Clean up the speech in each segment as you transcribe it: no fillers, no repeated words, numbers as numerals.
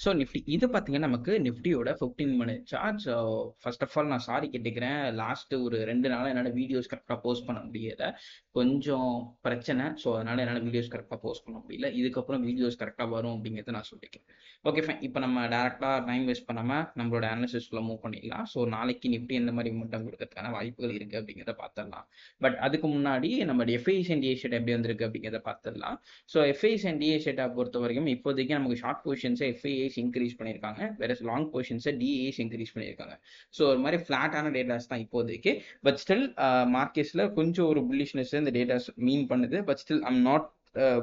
So Nifty இது பார்த்தீங்கன்னா நமக்கு நிஃப்டியோட 15 minute chart. So first of all நான் சாரி கேட்டுக்கிறேன், லாஸ்ட் ஒரு 2 நாளாக என்னால் வீடியோஸ் கரெக்டாக போஸ்ட் பண்ண முடியல, கொஞ்சம் பிரச்சனை. ஸோ அதனால என்னால் வீடியோஸ் கரெக்டாக போஸ்ட் பண்ண முடியல. இதுக்கப்புறம் வீடியோஸ் கரெக்டாக வரும் அப்படிங்கிறத நான் சொல்லிக்கிறேன். Okay fine. இப்போ நம்ம டேரெக்டாக டைம் வேஸ்ட் பண்ணாமல் நம்மளோட அனாலிசிஸ்ல மூவ் பண்ணிடலாம். ஸோ நாளைக்கு நிஃப்டி எந்த மாதிரி மூமெண்டம் கொடுக்கறதுக்கான வாய்ப்புகள் இருக்குது அப்படிங்கிறத பார்த்துடலாம். பட் அதுக்கு முன்னாடி நம்ம எஃப்ஐஎஸ் அண்ட் டிஏ ஷேட் எப்படி வந்திருக்கு அப்படிங்கிறத பார்த்துடலாம். ஸோ எஃப்ஐஎஸ் அண்ட் டிஏ ஷேட்டை பொறுத்த வரைக்கும் இப்போதைக்கு நமக்கு ஷார்ட் பொசிஷன்ஸை எஃப்ஐஏஸ் இன்க்ரீஸ் பண்ணியிருக்காங்க, வேற லாங் பொசிஷன்ஸை டிஏஸ் இன்க்ரீஸ் பண்ணியிருக்காங்க. ஸோ ஒரு மாதிரி ஃபிளாட்டான டேட்டாஸ் தான் இப்போதைக்கு. பட் ஸ்டில் மார்க்கெட்ஸில் கொஞ்சம் ஒரு புல்லிஷ்னஸ் இந்த டேட்டாஸ் மீன் பண்ணுது. But still I'm not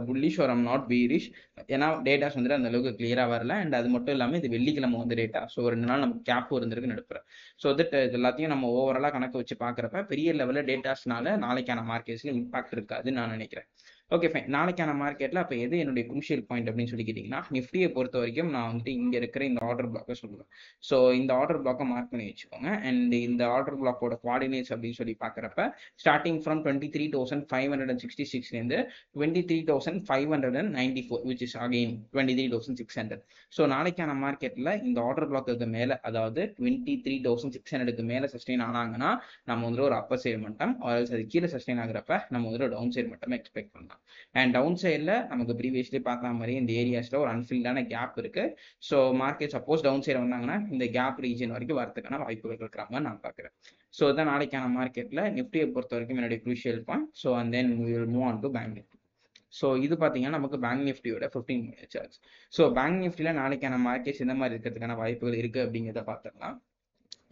bullish or I'm not bearish. ஏன்னா டேட்டாஸ் வந்துட்டு அந்த அளவுக்கு கிளியராக வரல. அண்ட் அது மட்டும் இல்லாமல் இது வெள்ளிக்கிழமை வந்து டேட்டா. ஸோ 2 நாள் நமக்கு கேப் இருந்திருக்கு நடுப்புற. ஸோ தட் இது எல்லாத்தையும் நம்ம ஓவராலாக கணக்கு வச்சு பார்க்குறப்ப பெரிய லெவலில் டேட்டாஸ்னால நாளைக்கான மார்க்கெட்ஸில் இம்பாக்ட் இருக்காதுன்னு நான் நினைக்கிறேன். Okay fine. நாளைக்கான மார்க்கெட்டில் அப்போ எது என்னுடைய குரூஷியல் பாயிண்ட் அப்படின்னு சொல்லி கேட்டிங்கன்னா, நிஃப்டியை பொறுத்த வரைக்கும் நான் வந்துட்டு இங்கே இருக்கிற இந்த ஆர்டர் பிளாக்கை சொல்லுவேன். ஸோ இந்த ஆர்டர் பிளாக்கை மார்க் பண்ணி வச்சுக்கோங்க. அண்ட் இந்த ஆர்டர் பிளாக்கோட கோஆர்டினேட்ஸ் அப்படின்னு சொல்லி பார்க்குறப்ப starting from 23,566 23,594 which is again 23,600. So நாளைக்கான மார்க்கெட்டில் இந்த ஆர்டர் பிளாக்கு மேலே, அதாவது 23,600க்கு மேலே சஸ்டெயின் ஆனாங்கன்னா நம்ம வந்துட்டு ஒரு அப்பர் சைடு மட்டம், அது கீழே சஸ்டெயின் ஆகுறப்ப நம்ம வந்துட்டு டவுன் சைடு மட்டம் எக்ஸ்பெக்ட் பண்ணலாம். அண்ட் டவுன் சைடில் நமக்கு ப்ரீவியஸ்லி பார்த்த மாதிரி இந்த ஏரியாஸில் ஒரு அன்ஃபில்டான கேப் இருக்கு. So market suppose down side வந்தாங்கன்னா இந்த கேப் ரீஜன் வரைக்கும் வரதுக்கான வாய்ப்புகள் இருக்கிறாங்க நான் பார்க்குறேன். ஸோ இதான் நாளைக்கான மார்க்கெட்டில் நிஃப்டியை பொறுத்த வரைக்கும் என்னுடைய crucial point. So and then we will move on to bank Nifty. So இது பார்த்தீங்கன்னா நமக்கு பேங்க் நிஃப்டியோட 15 மினிட் சார்ஜ். ஸோ பேங்க் நிஃப்டியில் நாளைக்கான மார்க்கெட்ஸ் இந்த மாதிரி இருக்கிறதுக்கான வாய்ப்புகள் இருக்குது அப்படிங்கிறத பார்த்துக்கலாம்.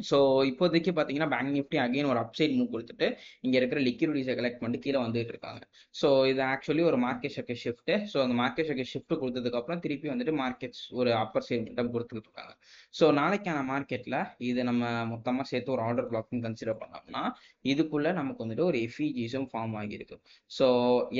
ஸோ இப்போதைக்கு பார்த்தீங்கன்னா பேங்க் நிஃப்டி அகைன் ஒரு அப்சைட் மூவ் கொடுத்துட்டு இங்கே இருக்கிற லிக்விடிட்டிஸை கலெக்ட் பண்ணிட்டு கீழே வந்துட்டு இருக்காங்க. ஸோ இது ஆக்சுவலி ஒரு மார்க்கெட் ஷெக்கர் ஷிஃப்ட். ஸோ அந்த மார்க்கெட் ஷெக்கர் ஷிஃப்ட் கொடுத்ததுக்கப்புறம் திருப்பி வந்துட்டு மார்க்கெட்ஸ் ஒரு அப்பர் சைட் மட்டும் கொடுத்துட்டு இருக்காங்க. ஸோ நாளைக்கான மார்க்கெட்டில் இது நம்ம மொத்தமாக சேர்த்து ஒரு ஆர்டர் பிளாக்னு கன்சிடர் பண்ணோம்னா இதுக்குள்ளே நமக்கு வந்துட்டு ஒரு எஃபிஜிஸும் ஃபார்ம் ஆகியிருக்கு. ஸோ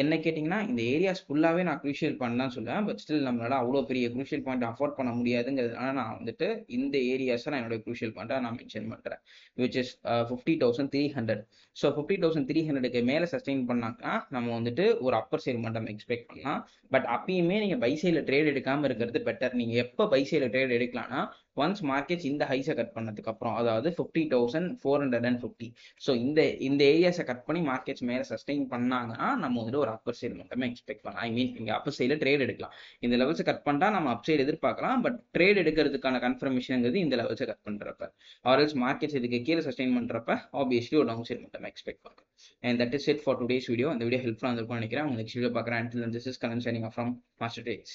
என்ன கேட்டிங்கன்னா இந்த ஏரியாஸ் ஃபுல்லாகவே நான் க்ரூஷியல் பாயிண்ட் தான் சொல்லுவேன். பட் ஸ்டில் நம்மளால அவ்வளோ பெரிய க்ரூஷியல் பாயிண்ட் அஃபோர்ட் பண்ண முடியாதுங்கிறதுனால நான் வந்துட்டு இந்த ஏரியாஸை நான் என்னோட க்ரூஷியல் பாயிண்ட்டாக நான் மென்ஷன் பண்ணுறேன், விச் இஸ் 50,300. ஸோ 50,300க்கு மேலே சஸ்டெயின் பண்ணாங்கன்னா நம்ம வந்துட்டு ஒரு அப்பர் சைடு மட்டும் எக்ஸ்பெக்ட் பண்ணலாம். பட் அப்பயுமே நீங்கள் பை சைடில் ட்ரேட் எடுக்காமல் இருக்கிறது பெட்டர். நீங்கள் எப்போ பை சைடில் ட்ரேட் எடுக்கலாம்னா ஒன்ஸ் மார்க்கெட்ஸ் இந்த ஹைஸை கட் பண்ணதுக்கு அப்புறம், அதாவது 50,450. ஸோ இந்த ஏரியாஸை கட் பண்ணி மார்க்கெட்ஸ் மேலே சஸ்டெயின் பண்ணாங்கன்னா நம்ம வந்துட்டு ஒரு அப்பர் சைடு மட்டுமே எக்ஸ்பெக்ட் பண்ணலாம். ஐ மீன் இங்கே அப்பர் சைடில் ட்ரேட் எடுக்கலாம். இந்த லெவல்ஸை கட் பண்ணிட்டா நம்ம அப் சைடு எதிர்பார்க்கலாம். பட் ட்ரேட் எடுக்கிறதுக்கான கன்ஃபர்மேஷனுங்கிறது இந்த லெவல்ஸை கட் பண்ணுறப்ப, ஆர்எல்ஸ் மார்க்கெட்ஸ் இதுக்கு கீழே சஸ்டெயின் பண்ணுறப்ப ஆப்வியஸ்லி ஒரு டவுன் சைடு மட்டும் எக்ஸ்பெக்ட் பண்ணுறோம். And that is it for today's video. இந்த வீடியோ ஹெல்ப்ஃபுல்லாக இருந்திருக்கும்னு நினைக்கிறேன். உங்களுக்கு வீடியோ பார்க்குறேன். Until then, this is Karan signing off from Master Trades.